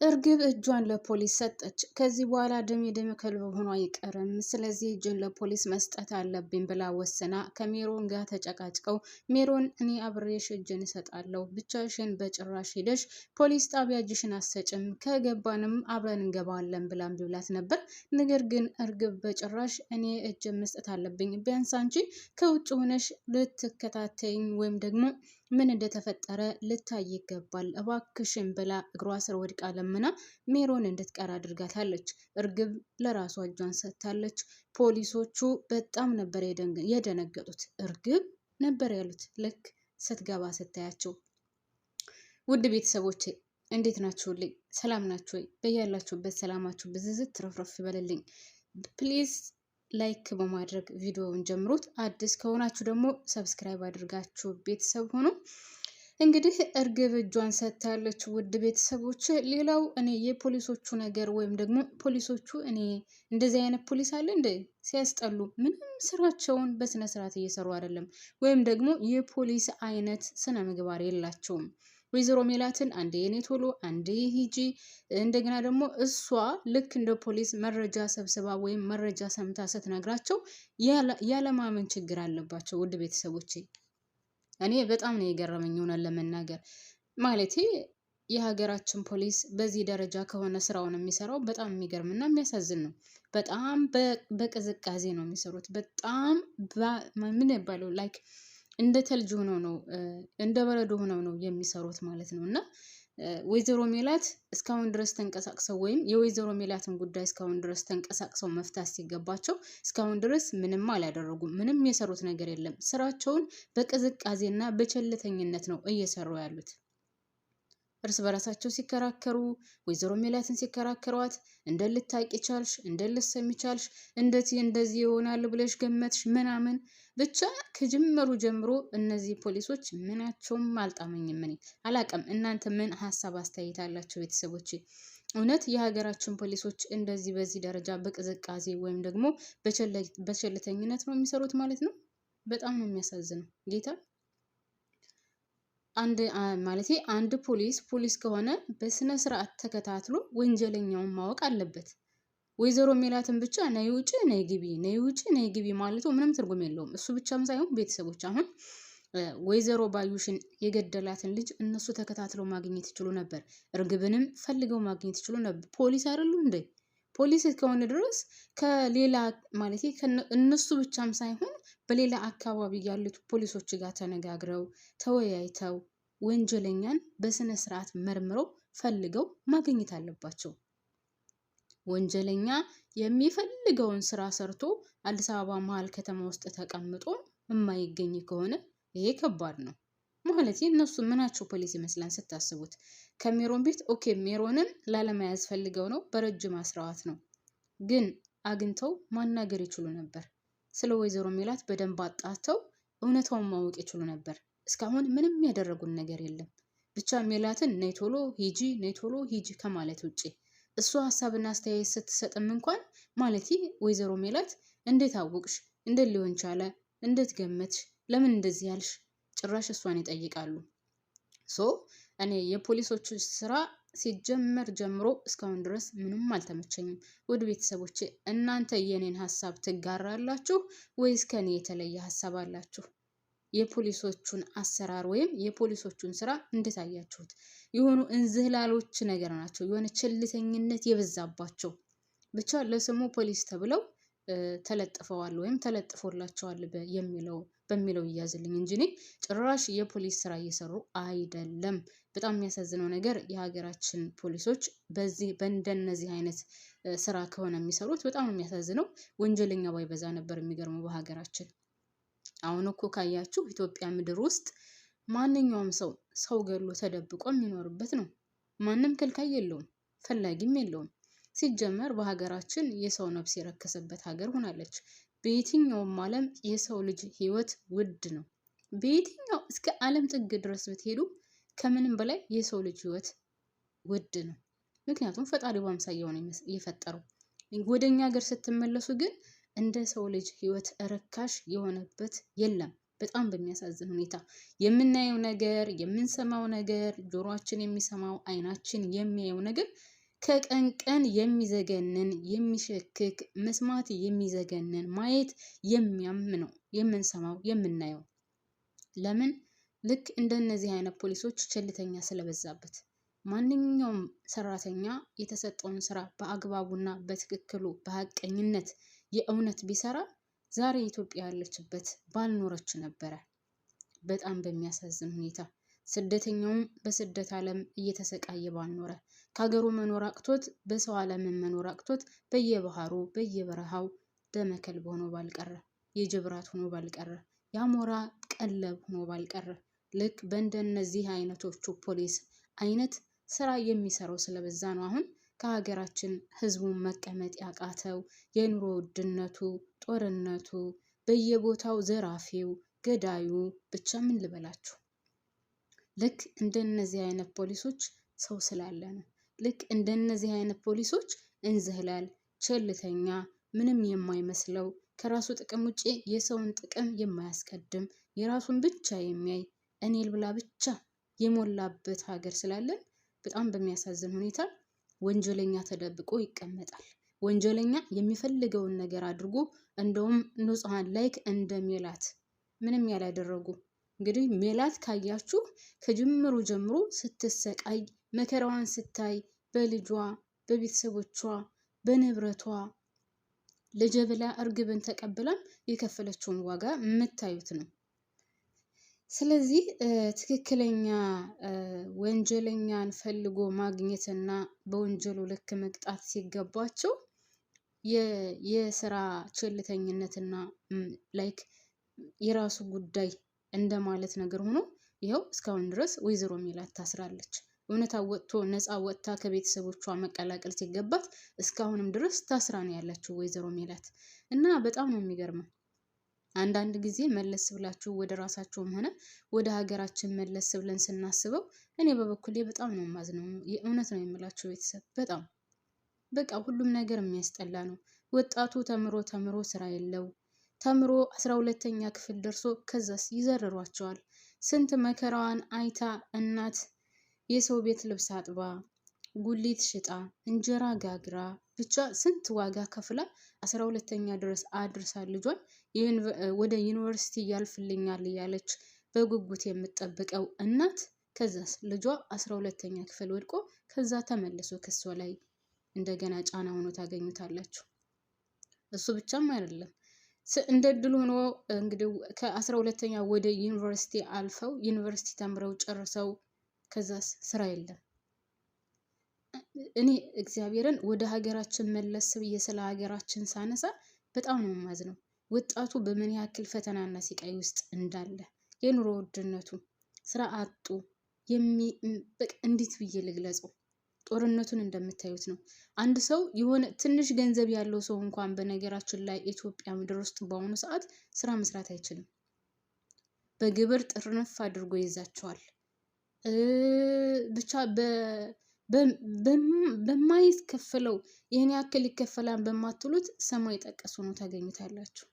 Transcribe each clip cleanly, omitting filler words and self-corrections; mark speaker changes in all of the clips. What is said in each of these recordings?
Speaker 1: እርግብ እጇን ለፖሊስ ሰጠች። ከዚህ በኋላ ደም ከልብ ሆኖ አይቀርም፣ ስለዚህ እጅን ለፖሊስ መስጠት አለብኝ ብላ ወስና ከሜሮን ጋር ተጨቃጭቀው፣ ሜሮን እኔ አብሬሽ እጅን እሰጣለሁ፣ ብቻሽን በጭራሽ ሄደሽ ፖሊስ ጣቢያ እጅሽን አሰጭም፣ ከገባንም አብረን እንገባለን ብላም ብላት ነበር። ነገር ግን እርግብ በጭራሽ እኔ እጅ መስጠት አለብኝ፣ ቢያንስ አንቺ ከውጭ ሆነሽ ልትከታተይኝ ወይም ደግሞ ምን እንደተፈጠረ ልታይ ይገባል፣ እባክሽን ብላ እግሯ ስር ወድቃ ለምና ሜሮን እንድትቀር አድርጋታለች። እርግብ ለራሷ እጇን ሰጥታለች። ፖሊሶቹ በጣም ነበር የደነገጡት። እርግብ ነበር ያሉት ልክ ስትገባ ስታያቸው። ውድ ቤተሰቦቼ እንዴት ናችሁልኝ? ሰላም ናችሁ ወይ? በያላችሁበት ሰላማችሁ ብዝዝት ትረፍረፍ ይበልልኝ። ፕሊዝ ላይክ በማድረግ ቪዲዮውን ጀምሩት። አዲስ ከሆናችሁ ደግሞ ሰብስክራይብ አድርጋችሁ ቤተሰብ ሆኑ። እንግዲህ እርግብ እጇን ሰጥታለች። ውድ ቤተሰቦች ሌላው እኔ የፖሊሶቹ ነገር ወይም ደግሞ ፖሊሶቹ እኔ እንደዚህ አይነት ፖሊስ አለ እንደ ሲያስጠሉ፣ ምንም ስራቸውን በስነ ስርዓት እየሰሩ አይደለም፣ ወይም ደግሞ የፖሊስ አይነት ስነ ምግባር የላቸውም። ወይዘሮ ሜላትን አንዴ የኔ ቶሎ አንዴ ሂጂ፣ እንደገና ደግሞ እሷ ልክ እንደ ፖሊስ መረጃ ሰብስባ ወይም መረጃ ሰምታ ስትነግራቸው ያለማመን ችግር አለባቸው። ውድ ቤተሰቦቼ እኔ በጣም ነው የገረመኝ ሆነን ለመናገር ማለቴ የሀገራችን ፖሊስ በዚህ ደረጃ ከሆነ ስራውን የሚሰራው በጣም የሚገርምና የሚያሳዝን ነው። በጣም በቅዝቃዜ ነው የሚሰሩት። በጣም ምን ይባለው ላይክ እንደ ተልጅ ሆነው ነው እንደ በረዶ ሆነው ነው የሚሰሩት ማለት ነው። እና ወይዘሮ ሜላት እስካሁን ድረስ ተንቀሳቅሰው ወይም የወይዘሮ ሜላትን ጉዳይ እስካሁን ድረስ ተንቀሳቅሰው መፍታት ሲገባቸው እስካሁን ድረስ ምንም አላደረጉም። ምንም የሰሩት ነገር የለም። ስራቸውን በቅዝቃዜና በቸልተኝነት ነው እየሰሩ ያሉት። እርስ በራሳቸው ሲከራከሩ ወይዘሮ ሜላትን ሲከራከሯት እንደ ልታቂ ቻልሽ፣ እንደ ልትሰሚ ቻልሽ፣ እንደዚህ ይሆናል ብለሽ ገመትሽ ምናምን ብቻ ከጅምሩ ጀምሮ እነዚህ ፖሊሶች ምናቸውም አልጣመኝም። እኔ አላቅም። እናንተ ምን ሀሳብ አስተያየት አላቸው ቤተሰቦች? እውነት የሀገራችን ፖሊሶች እንደዚህ በዚህ ደረጃ በቅዝቃዜ ወይም ደግሞ በቸልተኝነት ነው የሚሰሩት ማለት ነው? በጣም ነው የሚያሳዝነው ጌታ አንድ ፖሊስ ከሆነ በስነ ስርዓት ተከታትሎ ወንጀለኛውን ማወቅ አለበት። ወይዘሮ ሜላትን ብቻ ነይ ውጪ ነይ ግቢ ነይ ውጪ ነይ ግቢ ማለቱ ምንም ትርጉም የለውም። እሱ ብቻም ሳይሆን ቤተሰቦች አሁን ወይዘሮ ባዩሽን የገደላትን ልጅ እነሱ ተከታትለው ማግኘት ይችሉ ነበር። እርግብንም ፈልገው ማግኘት ይችሉ ነበር። ፖሊስ አይደሉ እንዴ? ፖሊስ ከሆነ ድረስ ከሌላ ማለቴ እነሱ ብቻም ሳይሆን በሌላ አካባቢ ያሉት ፖሊሶች ጋር ተነጋግረው ተወያይተው ወንጀለኛን በስነ ስርዓት መርምረው ፈልገው ማግኘት አለባቸው። ወንጀለኛ የሚፈልገውን ስራ ሰርቶ አዲስ አበባ መሀል ከተማ ውስጥ ተቀምጦ የማይገኝ ከሆነ ይሄ ከባድ ነው ማለት። እነሱ ምናቸው ፖሊስ ይመስላል ስታስቡት? ከሜሮን ቤት ኦኬ፣ ሜሮንን ላለመያዝ ፈልገው ነው፣ በረጅም አስረዋት ነው። ግን አግኝተው ማናገር ይችሉ ነበር። ስለ ወይዘሮ ሜላት በደንብ አጣተው እውነታውን ማወቅ ይችሉ ነበር። እስካሁን ምንም ያደረጉን ነገር የለም። ብቻ ሜላትን ነይ ቶሎ ሂጂ ነይ ቶሎ ሂጂ ከማለት ውጪ እሱ ሀሳብና አስተያየት ስትሰጥም እንኳን ማለት ወይዘሮ ሜላት እንዴት አወቅሽ? እንዴት ሊሆን ቻለ? እንዴት ገመትሽ? ለምን እንደዚህ ያልሽ? ጭራሽ እሷን ይጠይቃሉ። እኔ የፖሊሶቹ ስራ ሲጀመር ጀምሮ እስካሁን ድረስ ምንም አልተመቸኝም። ውድ ቤተሰቦቼ እናንተ የኔን ሀሳብ ትጋራላችሁ ወይስ ከኔ የተለየ ሀሳብ አላችሁ? የፖሊሶቹን አሰራር ወይም የፖሊሶቹን ስራ እንዴት አያችሁት? የሆኑ እንዝህላሎች ነገር ናቸው። የሆነ ቸልተኝነት የበዛባቸው ብቻ ለስሙ ፖሊስ ተብለው ተለጥፈዋል ወይም ተለጥፎላቸዋል በሚለው ይያዝልኝ እንጂ እኔ ጭራሽ የፖሊስ ስራ እየሰሩ አይደለም። በጣም የሚያሳዝነው ነገር የሀገራችን ፖሊሶች በእንደነዚህ አይነት ስራ ከሆነ የሚሰሩት በጣም የሚያሳዝነው። ወንጀለኛ ባይበዛ ነበር የሚገርመው በሀገራችን። አሁን እኮ ካያችሁ ኢትዮጵያ ምድር ውስጥ ማንኛውም ሰው ገሎ ተደብቆ የሚኖርበት ነው። ማንም ከልካይ የለውም፣ ፈላጊም የለውም። ሲጀመር በሀገራችን የሰው ነፍስ የረከሰበት ሀገር ሆናለች። በየትኛውም ዓለም የሰው ልጅ ህይወት ውድ ነው። በየትኛው እስከ ዓለም ጥግ ድረስ ብትሄዱ ከምንም በላይ የሰው ልጅ ህይወት ውድ ነው። ምክንያቱም ፈጣሪ በአምሳያው ነው የፈጠረው። ወደኛ ሀገር ስትመለሱ ግን እንደ ሰው ልጅ ህይወት ርካሽ የሆነበት የለም። በጣም በሚያሳዝን ሁኔታ የምናየው ነገር፣ የምንሰማው ነገር፣ ጆሮአችን የሚሰማው፣ አይናችን የሚያየው ነገር ከቀን ቀን የሚዘገንን የሚሸክክ መስማት የሚዘገንን ማየት የሚያም ነው የምንሰማው የምናየው። ለምን? ልክ እንደነዚህ አይነት ፖሊሶች ቸልተኛ ስለበዛበት። ማንኛውም ሰራተኛ የተሰጠውን ስራ በአግባቡና በትክክሉ በሀቀኝነት የእውነት ቢሰራ ዛሬ ኢትዮጵያ ያለችበት ባልኖረች ነበረ። በጣም በሚያሳዝን ሁኔታ ስደተኛውም በስደት ዓለም እየተሰቃየ ባልኖረ፣ ከሀገሩ መኖር አቅቶት በሰው ዓለም መኖር አቅቶት በየባህሩ በየበረሃው ደመከልብ ሆኖ ባልቀረ፣ የጅብራት ሆኖ ባልቀረ፣ የአሞራ ቀለብ ሆኖ ባልቀረ፣ ልክ በእንደነዚህ አይነቶቹ ፖሊስ አይነት ስራ የሚሰራው ስለበዛ ነው አሁን ከሀገራችን ህዝቡን መቀመጥ ያቃተው። የኑሮ ውድነቱ፣ ጦርነቱ፣ በየቦታው ዘራፊው፣ ገዳዩ፣ ብቻ ምን ልበላችሁ። ልክ እንደነዚህ አይነት ፖሊሶች ሰው ስላለ ነው። ልክ እንደነዚህ አይነት ፖሊሶች እንዝህላል፣ ቸልተኛ፣ ምንም የማይመስለው ከራሱ ጥቅም ውጪ የሰውን ጥቅም የማያስቀድም የራሱን ብቻ የሚያይ እኔ ልብላ ብቻ የሞላበት ሀገር ስላለን በጣም በሚያሳዝን ሁኔታ ወንጀለኛ ተደብቆ ይቀመጣል። ወንጀለኛ የሚፈልገውን ነገር አድርጎ እንደውም ንጹሃን ላይክ እንደ ሜላት ምንም ያላደረጉ እንግዲህ ሜላት ካያችሁ ከጅምሩ ጀምሮ ስትሰቃይ መከራዋን ስታይ በልጇ በቤተሰቦቿ በንብረቷ ልጅ ብላ እርግብን ተቀብላም የከፈለችውን ዋጋ የምታዩት ነው። ስለዚህ ትክክለኛ ወንጀለኛን ፈልጎ ማግኘትና በወንጀሉ ልክ መቅጣት ሲገባቸው የስራ ቸልተኝነትና ላይክ የራሱ ጉዳይ እንደማለት ነገር ሆኖ ይኸው እስካሁን ድረስ ወይዘሮ ሜላት ታስራለች። እውነታ ወጥቶ ነፃ ወጥታ ከቤተሰቦቿ መቀላቀል ሲገባት እስካሁንም ድረስ ታስራ ነው ያለችው ወይዘሮ ሜላት እና በጣም ነው የሚገርመው። አንዳንድ ጊዜ መለስ ብላችሁ ወደ ራሳችሁም ሆነ ወደ ሀገራችን መለስ ብለን ስናስበው እኔ በበኩሌ በጣም ነው ማዝነው። የእውነት ነው የምላችሁ ቤተሰብ በጣም በቃ ሁሉም ነገር የሚያስጠላ ነው። ወጣቱ ተምሮ ስራ የለው ተምሮ 12ኛ ክፍል ደርሶ ከዛስ ይዘርሯቸዋል። ስንት መከራዋን አይታ እናት የሰው ቤት ልብስ አጥባ ጉሊት ሽጣ እንጀራ ጋግራ ብቻ ስንት ዋጋ ከፍላ 12ኛ ድረስ አድርሳ ልጇን ወደ ዩኒቨርሲቲ ያልፍልኛል እያለች በጉጉት የምትጠብቀው እናት ከዛስ ልጇ 12ኛ ክፍል ወድቆ ከዛ ተመልሶ ከሷ ላይ እንደገና ጫና ሆኖ ታገኙታላችሁ። እሱ ብቻም አይደለም እንደ እድል ሆኖ እንግዲህ ከ12ኛ ወደ ዩኒቨርሲቲ አልፈው ዩኒቨርሲቲ ተምረው ጨርሰው ከዛስ ስራ የለም። እኔ እግዚአብሔርን ወደ ሀገራችን መለስ ብዬ ስለ ሀገራችን ሳነሳ በጣም ነው የማዝነው። ወጣቱ በምን ያክል ፈተናና ሲቃይ ውስጥ እንዳለ የኑሮ ውድነቱ ስራ አጡ እንዴት ብዬ ልግለጸው? ጦርነቱን እንደምታዩት ነው። አንድ ሰው የሆነ ትንሽ ገንዘብ ያለው ሰው እንኳን በነገራችን ላይ ኢትዮጵያ ምድር ውስጥ በአሁኑ ሰዓት ስራ መስራት አይችልም። በግብር ጥርንፍ አድርጎ ይዛቸዋል። ብቻ በማይከፈለው ይህን ያክል ይከፈላል በማትሉት ሰማይ ጠቀስ ሆኖ ታገኙታላችሁ።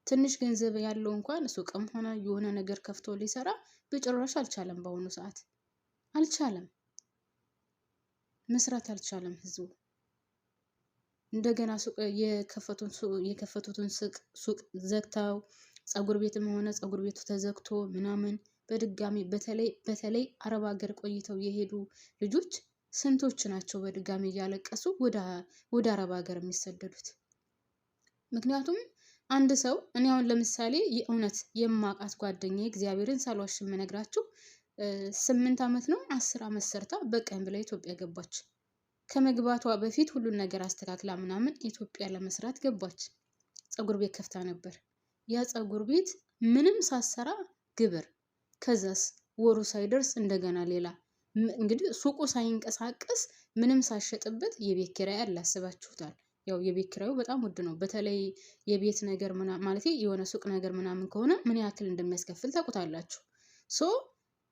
Speaker 1: ትንሽ ገንዘብ ያለው እንኳን ሱቅም ሆነ የሆነ ነገር ከፍቶ ሊሰራ በጭራሽ አልቻለም። በአሁኑ ሰዓት አልቻለም፣ መስራት አልቻለም ህዝቡ። እንደገና ሱቅ የከፈቱትን ሱቅ ዘግተው ፀጉር ቤትም ሆነ ፀጉር ቤቱ ተዘግቶ ምናምን በድጋሚ በተለይ አረብ ሀገር ቆይተው የሄዱ ልጆች ስንቶች ናቸው በድጋሚ እያለቀሱ ወደ አረብ ሀገር የሚሰደዱት? ምክንያቱም አንድ ሰው እኔ አሁን ለምሳሌ የእውነት የማውቃት ጓደኛዬ እግዚአብሔርን ሳልዋሽ የምነግራችሁ 8 ዓመት ነው 10 ዓመት ሰርታ በቀን ብላ ኢትዮጵያ ገባች። ከመግባቷ በፊት ሁሉን ነገር አስተካክላ ምናምን ኢትዮጵያ ለመስራት ገባች። ፀጉር ቤት ከፍታ ነበር። ያ ፀጉር ቤት ምንም ሳሰራ ግብር፣ ከዛስ ወሩ ሳይደርስ እንደገና ሌላ እንግዲህ ሱቁ ሳይንቀሳቀስ ምንም ሳሸጥበት የቤት ኪራይ አላስባችሁታል። ያው የቤት ኪራዩ በጣም ውድ ነው። በተለይ የቤት ነገር ማለት የሆነ ሱቅ ነገር ምናምን ከሆነ ምን ያክል እንደሚያስከፍል ታውቁታላችሁ።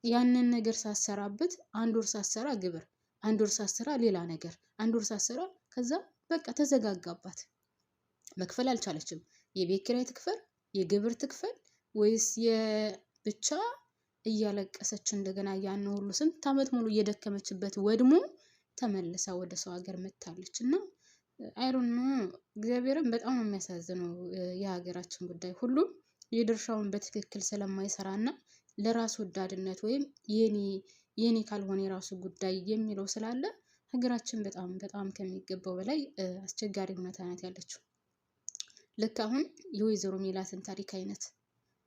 Speaker 1: ያንን ነገር ሳሰራበት አንድ ወር ሳሰራ ግብር፣ አንድ ወር ሳሰራ ሌላ ነገር፣ አንድ ወር ሳሰራ ከዛ በቃ ተዘጋጋባት። መክፈል አልቻለችም። የቤት ኪራይ ትክፈል፣ የግብር ትክፈል፣ ወይስ ብቻ እያለቀሰች እንደገና ያን ሁሉ ስንት ዓመት ሙሉ እየደከመችበት ወድሞ ተመልሳ ወደ ሰው ሀገር መጥታለች። እና አይሮን ነው እግዚአብሔርን በጣም ነው የሚያሳዝነው። የሀገራችን ጉዳይ ሁሉም የድርሻውን በትክክል ስለማይሰራና ለራስ ወዳድነት ወይም የኔ ካልሆነ የራሱ ጉዳይ የሚለው ስላለ ሀገራችን በጣም በጣም ከሚገባው በላይ አስቸጋሪ ሁኔታ ናት ያለችው። ልክ አሁን የወይዘሮ ሜላትን ታሪክ አይነት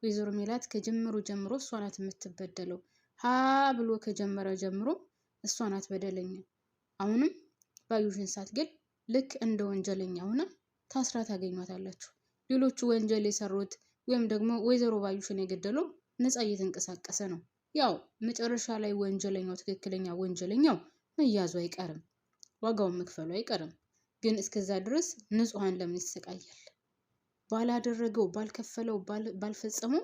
Speaker 1: ወይዘሮ ሜላት ከጀመሩ ጀምሮ እሷ ናት የምትበደለው። ሀ ብሎ ከጀመረ ጀምሮ እሷ ናት በደለኛ። አሁንም ባዩሽን ሳትገል ልክ እንደ ወንጀለኛ ሆና ታስራ ታገኟታላችሁ። ሌሎቹ ወንጀል የሰሩት ወይም ደግሞ ወይዘሮ ባዩሽን የገደለው ነፃ እየተንቀሳቀሰ ነው። ያው መጨረሻ ላይ ወንጀለኛው ትክክለኛ ወንጀለኛው መያዙ አይቀርም፣ ዋጋውን መክፈሉ አይቀርም። ግን እስከዛ ድረስ ንጹሃን ለምን ይሰቃያል? ባላደረገው ባልከፈለው ባልፈጸመው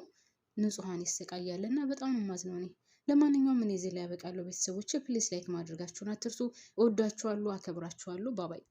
Speaker 1: ንጹሃን ይሰቃያል። እና በጣም ማዝነው እኔ። ለማንኛውም እኔ እዚህ ላይ ያበቃለሁ። ቤተሰቦቼ ፕሊስ ላይክ ማድረጋችሁን አትርሱ። እወዳችኋለሁ፣ አከብራችኋለሁ። ባባይ